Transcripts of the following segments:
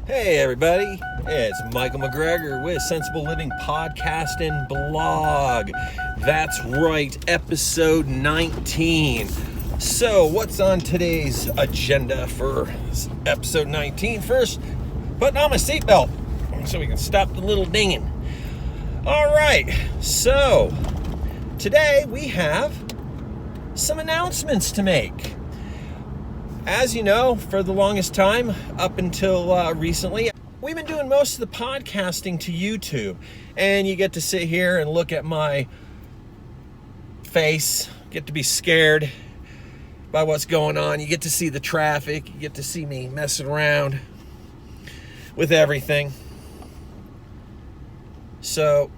Hey everybody, it's Michael McGregor with Sensible Living Podcast and Blog. That's right, episode 19. So what's on today's agenda for episode 19? First, putting on my seatbelt so we can stop the little dinging. Alright, so today we have some announcements to make. As you know, for the longest time, up until recently, we've been doing most of the podcasting to YouTube. And you get to sit here and look at my face, get to be scared by what's going on. You get to see the traffic, you get to see me messing around with everything. So,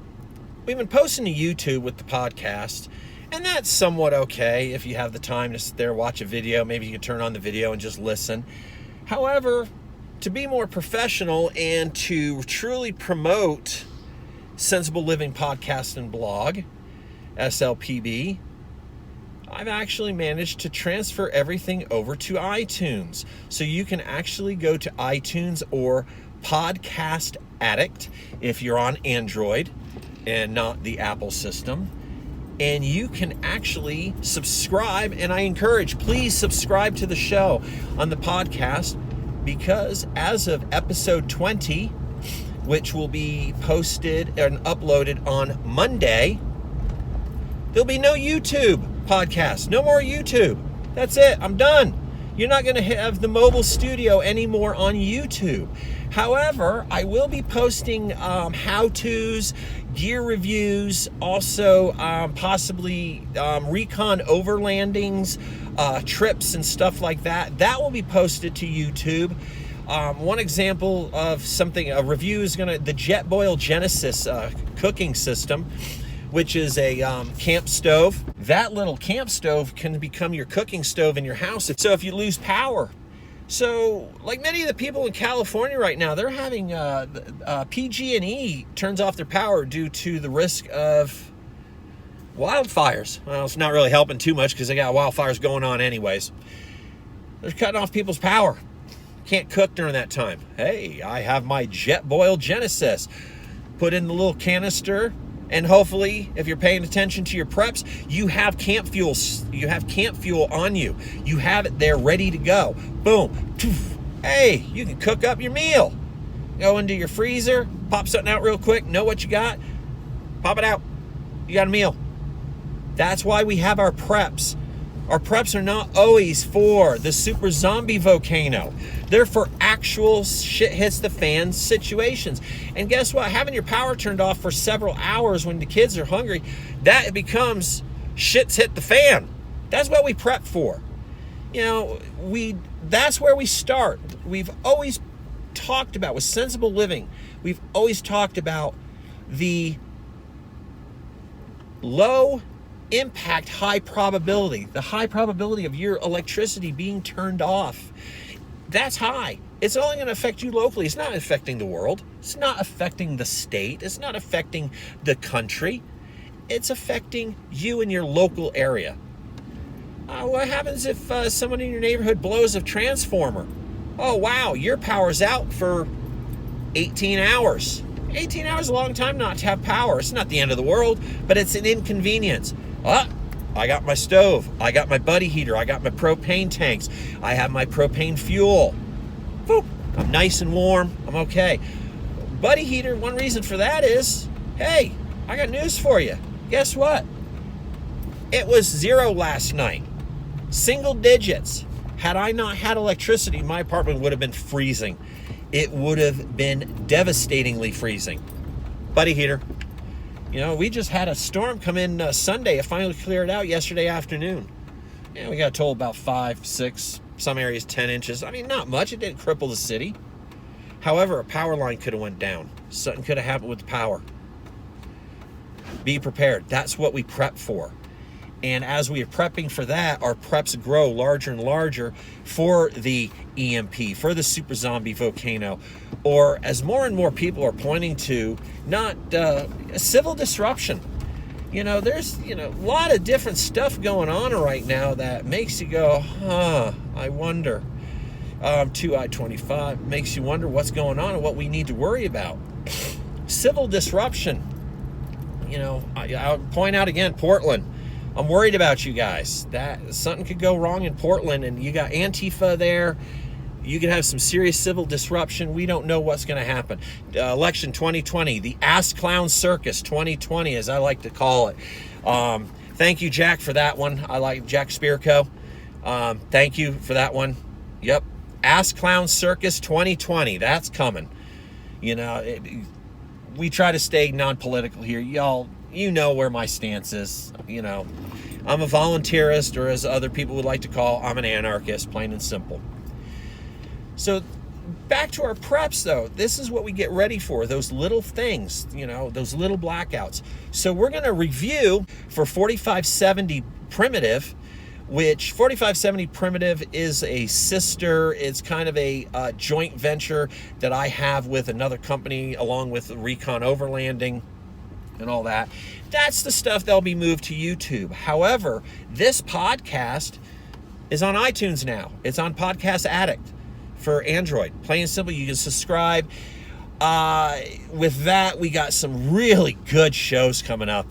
we've been posting to YouTube with the podcast. And that's somewhat okay if you have the time to sit there, watch a video. Maybe you can turn on the video and just listen. However, to be more professional and to truly promote Sensible Living Podcast and Blog, SLPB, I've actually managed to transfer everything over to iTunes. So you can actually go to iTunes or Podcast Addict if you're on Android and not the Apple system. And you can actually subscribe, and I encourage, please subscribe to the show on the podcast, because as of episode 20, which will be posted and uploaded on Monday, there'll be no YouTube podcast, no more YouTube. That's it, I'm done. You're not going to have the mobile studio anymore on YouTube. However, I will be posting how-tos, gear reviews, also possibly recon overlandings, trips and stuff like that. That will be posted to YouTube. One example of something, a review is the Jetboil Genesis cooking system, which is a camp stove. That little camp stove can become your cooking stove in your house. So if you lose power, so like many of the people in California right now, they're having PG&E turns off their power due to the risk of wildfires. Well, it's not really helping too much because they got wildfires going on anyways. They're cutting off people's power. Can't cook during that time. Hey, I have my Jetboil Genesis. Put in the little canister, and hopefully, if you're paying attention to your preps, you have camp fuel. You have camp fuel on you. You have it there ready to go. Boom. Hey, you can cook up your meal. Go into your freezer, pop something out real quick, know what you got, pop it out. You got a meal. That's why we have our preps. Our preps are not always for the super zombie volcano. They're for actual shit hits the fan situations. And guess what? Having your power turned off for several hours when the kids are hungry, that becomes shit's hit the fan. That's what we prep for. You know, that's where we start. We've always talked about, with Sensible Living, we've always talked about the low impact, high probability, the high probability of your electricity being turned off. That's high. It's only going to affect you locally. It's not affecting the world. It's not affecting the state. It's not affecting the country. It's affecting you in your local area. What happens if someone in your neighborhood blows a transformer? Oh, wow, your power's out for 18 hours. 18 hours is a long time not to have power. It's not the end of the world, but it's an inconvenience. I got my stove. I got my buddy heater. I got my propane tanks. I have my propane fuel. Whew, I'm nice and warm. I'm okay. Buddy heater, one reason for that is, hey, I got news for you. Guess what? It was 0 last night. Single digits. Had I not had electricity, my apartment would have been freezing. It would have been devastatingly freezing. Buddy heater. You know, we just had a storm come in Sunday. It finally cleared out yesterday afternoon. Yeah, we got told about 5, 6, some areas 10 inches. I mean, not much. It didn't cripple the city. However, a power line could have went down. Something could have happened with the power. Be prepared. That's what we prep for. And as we are prepping for that, our preps grow larger and larger for the EMP, for the super zombie volcano, or as more and more people are pointing to, not a civil disruption. You know, there's, a lot of different stuff going on right now that makes you go, I wonder. to I-25 makes you wonder what's going on and what we need to worry about. Civil disruption. I'll point out again, Portland. I'm worried about you guys. That something could go wrong in Portland, and you got Antifa there. You could have some serious civil disruption. We don't know what's going to happen. Election 2020, the Ass Clown Circus 2020, as I like to call it. Thank you, Jack, for that one. I like Jack Spirko. Thank you for that one. Yep. Ass Clown Circus 2020. That's coming. We try to stay non-political here. Y'all, you know where my stance is. I'm a volunteerist, or as other people would like to call, I'm an anarchist, plain and simple. So back to our preps, though. This is what we get ready for, those little things, those little blackouts. So we're going to review for 4570 Primitive, which 4570 Primitive is a sister. It's kind of a joint venture that I have with another company, along with Recon Overlanding and all that. That's the stuff that'll be moved to YouTube. However, this podcast is on iTunes now. It's on Podcast Addict for Android. Plain and simple, you can subscribe. With that, we got some really good shows coming up.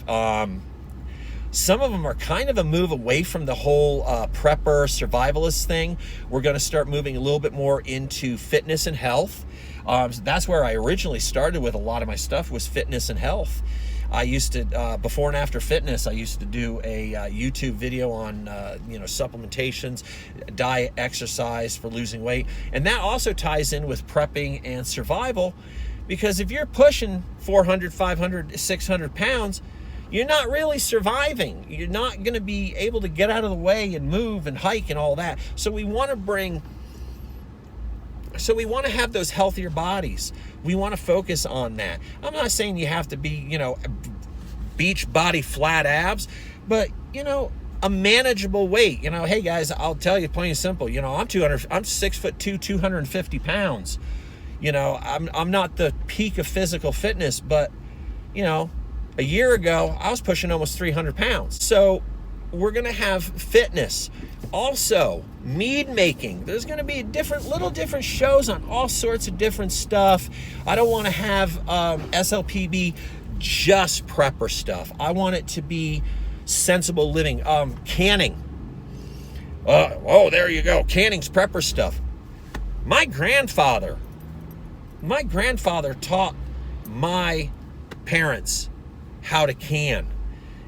Some of them are kind of a move away from the whole prepper survivalist thing. We're going to start moving a little bit more into fitness and health. So that's where I originally started with a lot of my stuff, was fitness and health. I used to, before and after fitness, I used to do a YouTube video on, supplementations, diet, exercise for losing weight. And that also ties in with prepping and survival, because if you're pushing 400, 500, 600 pounds, you're not really surviving. You're not going to be able to get out of the way and move and hike and all that. So we want to have those healthier bodies. We want to focus on that. I'm not saying you have to be, beach body, flat abs, but, a manageable weight. Hey guys, I'll tell you plain and simple, I'm 6'2", 250 pounds. I'm not the peak of physical fitness, but, a year ago, I was pushing almost 300 pounds. So we're going to have fitness. Also, mead making. There's going to be little different shows on all sorts of different stuff. I don't want to have SLPB just prepper stuff. I want it to be sensible living. Canning. There you go. Canning's prepper stuff. My grandfather taught my parents how to can.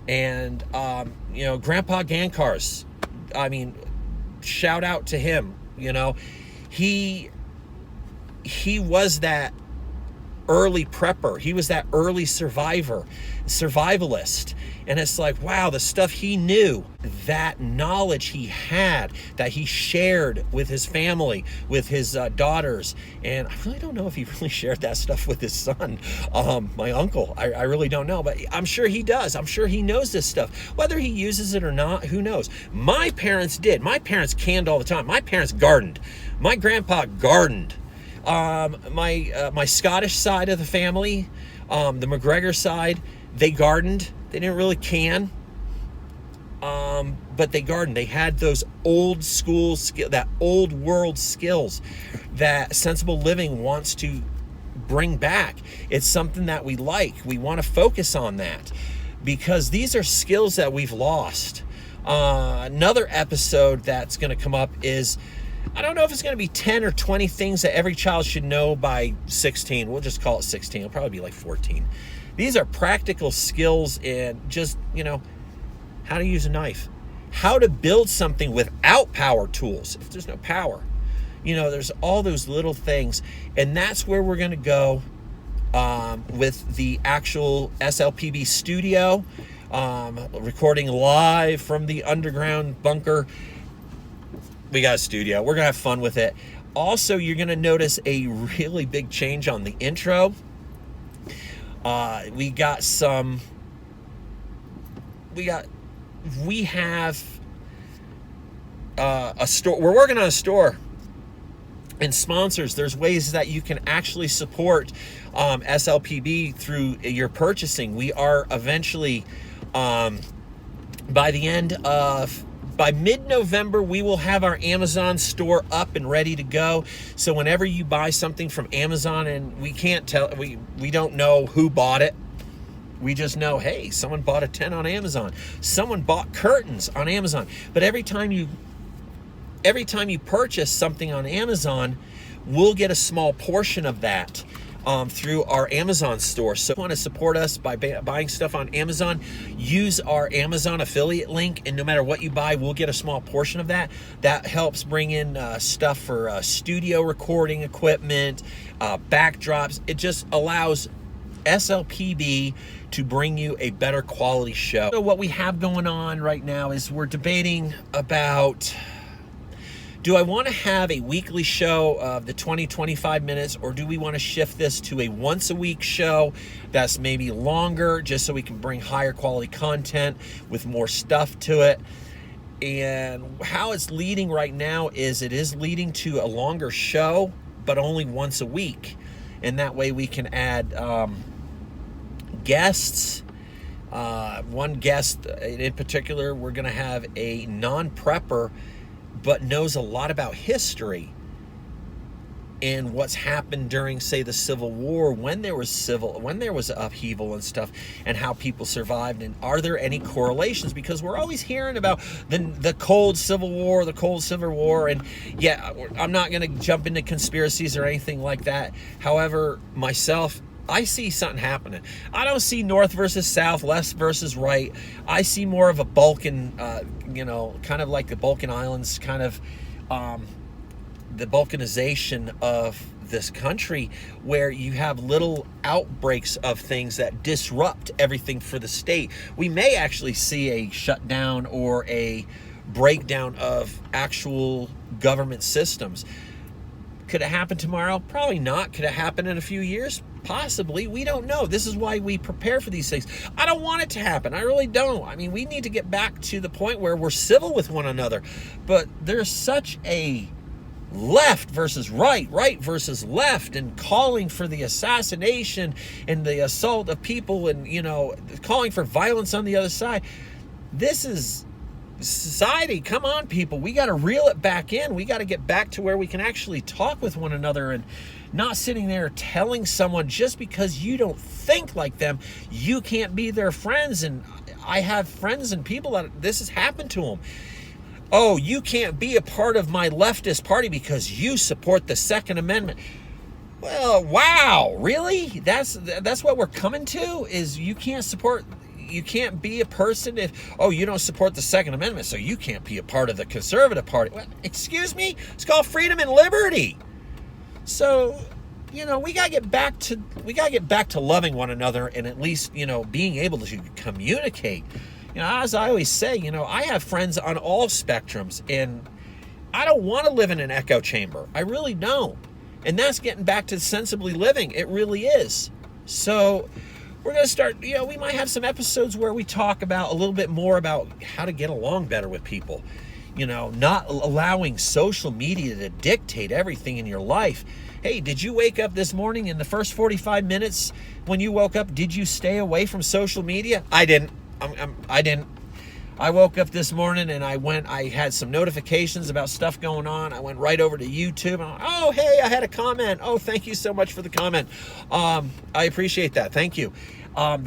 And, Grandpa Gankars, shout out to him. He was that early prepper. He was that early survivalist. And it's like, wow, the stuff he knew, that knowledge he had, that he shared with his family, with his daughters. And I really don't know if he really shared that stuff with his son, my uncle. I really don't know, but I'm sure he does. I'm sure he knows this stuff. Whether he uses it or not, who knows? My parents did. My parents canned all the time. My parents gardened. My grandpa gardened. My Scottish side of the family, the McGregor side, they gardened. They didn't really can, but they gardened. They had those old school skill, that old world skills that Sensible Living wants to bring back. It's something that we like. We want to focus on that because these are skills that we've lost. Another episode that's going to come up is, I don't know if it's going to be 10 or 20 things that every child should know by 16. We'll just call it 16. It'll probably be like 14. These are practical skills in just, how to use a knife, how to build something without power tools. If there's no power, there's all those little things. And that's where we're going to go with the actual SLPB studio, recording live from the underground bunker. We got a studio. We're going to have fun with it. Also, you're going to notice a really big change on the intro. We have a store. We're working on a store and sponsors. There's ways that you can actually support SLPB through your purchasing. We are eventually, by the end of By mid-November, we will have our Amazon store up and ready to go. So whenever you buy something from Amazon, and we can't tell, we don't know who bought it. We just know, hey, someone bought a tent on Amazon. Someone bought curtains on Amazon. But every time you purchase something on Amazon, we'll get a small portion of that through our Amazon store. So if you want to support us by buying stuff on Amazon, use our Amazon affiliate link, and no matter what you buy, we'll get a small portion of that. That helps bring in stuff for studio recording equipment, backdrops. It just allows SLPB to bring you a better quality show. So what we have going on right now is we're debating about, do I want to have a weekly show of the 20-25 minutes, or do we want to shift this to a once a week show that's maybe longer, just so we can bring higher quality content with more stuff to it? And how it's leading right now is it is leading to a longer show, but only once a week. And that way we can add guests. One guest in particular, we're going to have a non-prepper, but knows a lot about history and what's happened during, say, the Civil War, when there was upheaval and stuff, and how people survived, and are there any correlations? Because we're always hearing about the cold Civil War, and yeah, I'm not going to jump into conspiracies or anything like that. However, myself, I see something happening. I don't see North versus South, left versus right. I see more of a Balkan, kind of like the Balkan Islands, kind of the Balkanization of this country, where you have little outbreaks of things that disrupt everything for the state. We may actually see a shutdown or a breakdown of actual government systems. Could it happen tomorrow? Probably not. Could it happen in a few years? Possibly. We don't know. This is why we prepare for these things. I don't want it to happen. I really don't. I mean, we need to get back to the point where we're civil with one another. But there's such a left versus right, right versus left, and calling for the assassination and the assault of people, and, calling for violence on the other side. This is society. Come on, people. We got to reel it back in. We got to get back to where we can actually talk with one another, and not sitting there telling someone just because you don't think like them, you can't be their friends. And I have friends and people that this has happened to them. Oh, you can't be a part of my leftist party because you support the Second Amendment. Well, wow, really? That's what we're coming to, is you can't be a person if, you don't support the Second Amendment, so you can't be a part of the conservative party. Well, excuse me? It's called freedom and liberty. So, we gotta get back to loving one another, and at least, being able to communicate. As I always say, I have friends on all spectrums, and I don't want to live in an echo chamber. I really don't. And that's getting back to sensibly living. It really is. So we're going to start, we might have some episodes where we talk about a little bit more about how to get along better with people. Not allowing social media to dictate everything in your life. Hey, did you wake up this morning, in the first 45 minutes when you woke up, did you stay away from social media? I didn't. I didn't. I woke up this morning and I had some notifications about stuff going on. I went right over to YouTube. And hey, I had a comment. Oh, thank you so much for the comment. I appreciate that. Thank you. I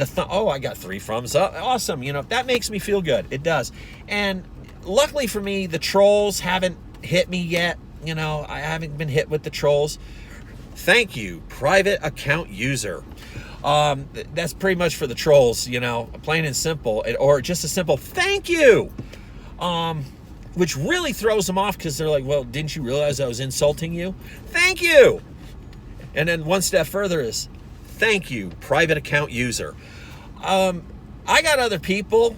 got 3 thumbs up. Awesome. That makes me feel good. It does. And luckily for me, the trolls haven't hit me yet. I haven't been hit with the trolls. Thank you, private account user. That's pretty much for the trolls, plain and simple, or just a simple thank you, which really throws them off, because they're like, well, didn't you realize I was insulting you? Thank you. And then one step further is thank you, private account user. I got other people,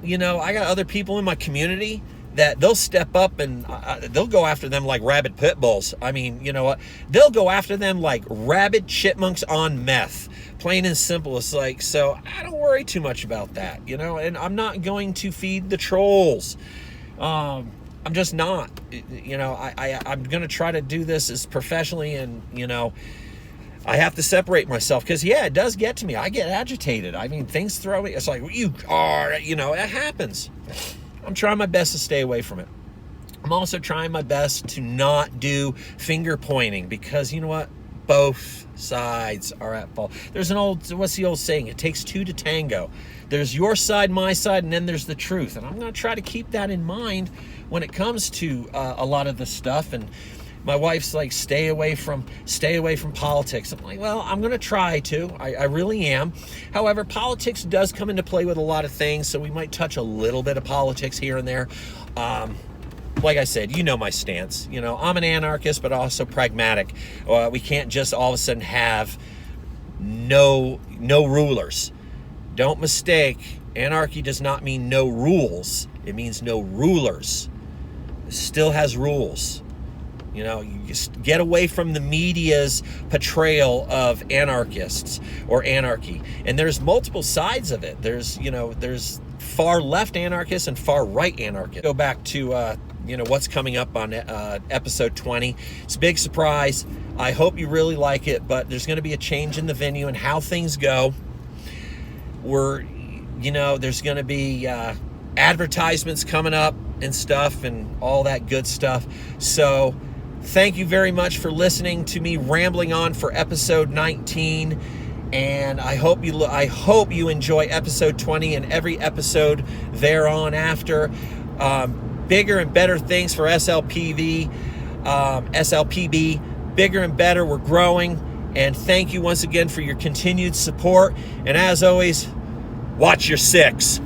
in my community that they'll step up and they'll go after them like rabid pit bulls. I mean, you know what? They'll go after them like rabid chipmunks on meth. Plain and simple. It's like, so I don't worry too much about that, and I'm not going to feed the trolls. I'm just not, I'm going to try to do this as professionally, and, I have to separate myself, because, it does get to me. I get agitated. I mean, things throw me. It's like, you are, it happens. I'm trying my best to stay away from it. I'm also trying my best to not do finger pointing, because you know what? Both sides are at fault. There's what's the old saying? It takes two to tango. There's your side, my side, and then there's the truth. And I'm going to try to keep that in mind when it comes to a lot of this stuff. And my wife's like, stay away from politics. I'm like, well, I'm going to try to. I really am. However, politics does come into play with a lot of things, so we might touch a little bit of politics here and there. Like I said, you know my stance. You know, I'm an anarchist, but also pragmatic. We can't just all of a sudden have no rulers. Don't mistake. Anarchy does not mean no rules. It means no rulers. It still has rules. You know, you just get away from the media's portrayal of anarchists or anarchy. And there's multiple sides of it. There's far left anarchists and far right anarchists. Go back to, what's coming up on episode 20. It's a big surprise. I hope you really like it, but there's going to be a change in the venue and how things go. There's going to be advertisements coming up and stuff and all that good stuff. So thank you very much for listening to me rambling on for episode 19. And I hope you enjoy episode 20 and every episode thereon after. Bigger and better things for SLPB. Bigger and better. We're growing. And thank you once again for your continued support. And as always, watch your six.